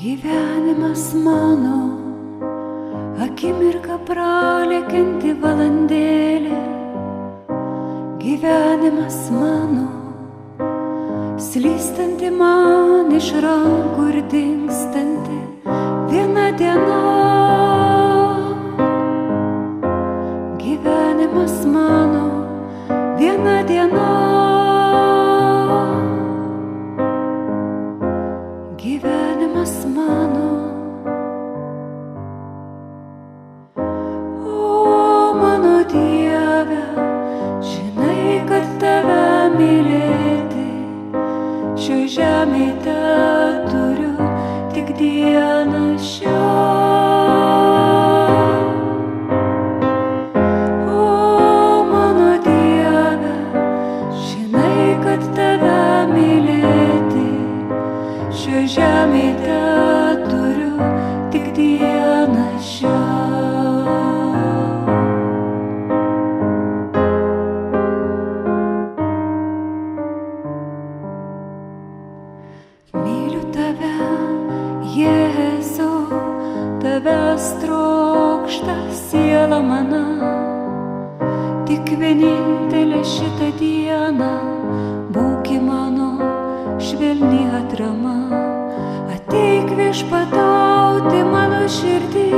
Gyvenimas mano, akimirka pralekianti valandėlė. Gyvenimas mano, slystanti man iš rankų ir dingstanti viena diena. Gyvenimas mano, viena diena. Gyvenimas mano. O mano Dieve, žinai, kad tave mylėti šioj žemėj teturiu tik dieną šią. O mano Dieve, žinai, kad tave mylėti šioj žemėj teturiu tik dieną šią. Myliu tave, Jėzau, tavęs trokšta siela mana. Tik vienintelė šitą dieną būki mano švelni atrama. Ateik viešpatauti mano širdį,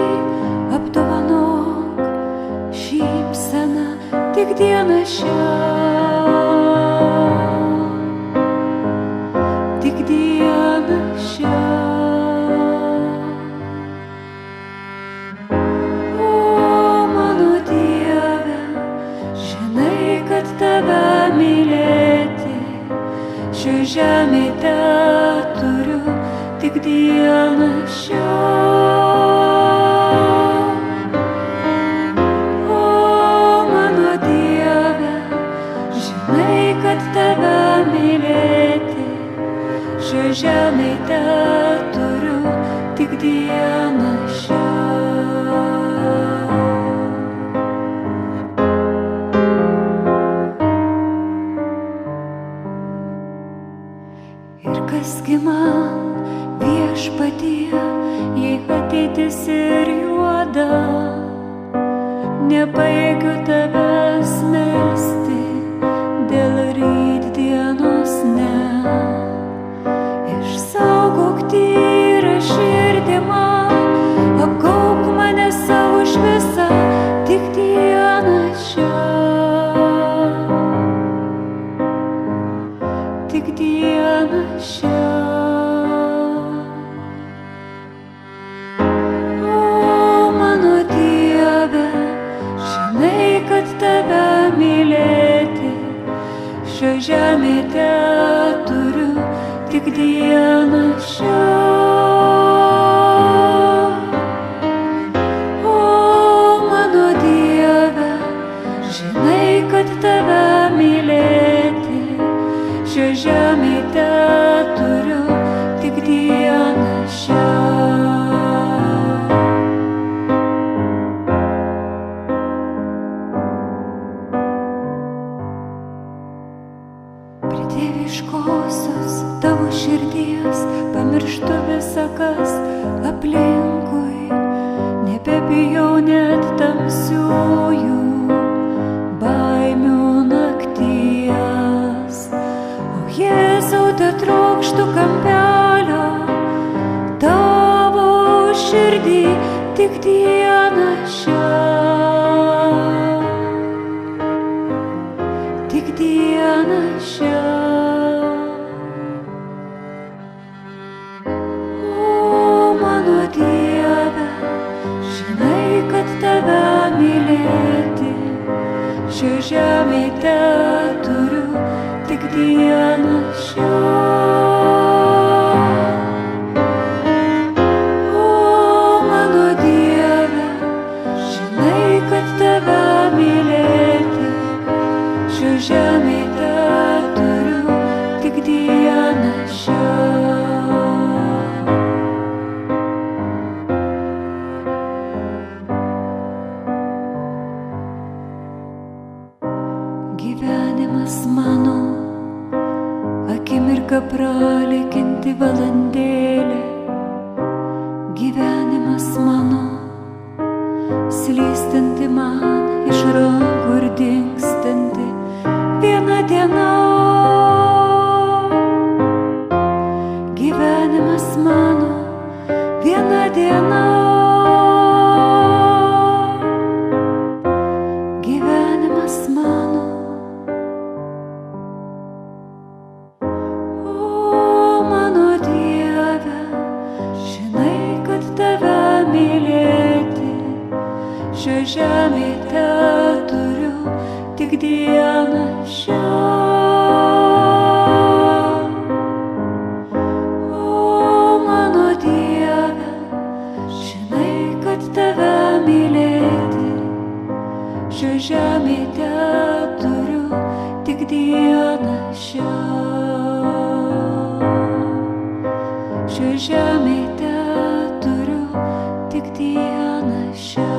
apdovanok šypseną tik dieną šią. Tik dieną šią. O mano Dieve, žinai, kad tave mylėti šioj žemėj teturiu tik dieną šią. O mano Dieve, žinai, kad tave mylėti šioj žemėj teturiu tik dieną šią. Ir kasgi man viešpatie, jei ateitis ir juoda, nepajėgiu tavęs melsti dėl rytdienos, ne. Išsaugok tyrą širdį man, apgaubk mane savo šviesa tik dieną šią. Tik dieną šią. O mano Dieve, žinai, kad tave mylėti šioj žemėj teturiu tik dieną šią. O mano Dieve, žinai, kad tave mylėti šioj žemėj teturiu tik dieną šią. Prie dieviškosios tavo širdies pamirštu visa, kas aplinkui. Nebebijau net tamsiųjų baimių nakties. O Jėzau, tetrokštu kampelio tavo širdį tik dieną šią. Tik dieną šią. O mano Dieve, žinai, kad tave mylėti šioj žemėj teturiu tik dieną šią. O mano Dieve, žinai, kad tave mylėti šioj žemėj teturiu tik dieną šią. Gyvenimas mano, akimirka pralekianti valandėlė. slystanti man iš rankų ir dingstanti viena diena. Gyvenimas mano viena diena. Gyvenimas mano. O mano Dieve, žinai, kad tave mylėti šioj žemėj teturiu tik dieną šią. O mano Dieve, žinai, kad tave mylėti šioj žemėj teturiu tik dieną šią. Šioj žemėj teturiu tik dieną šią.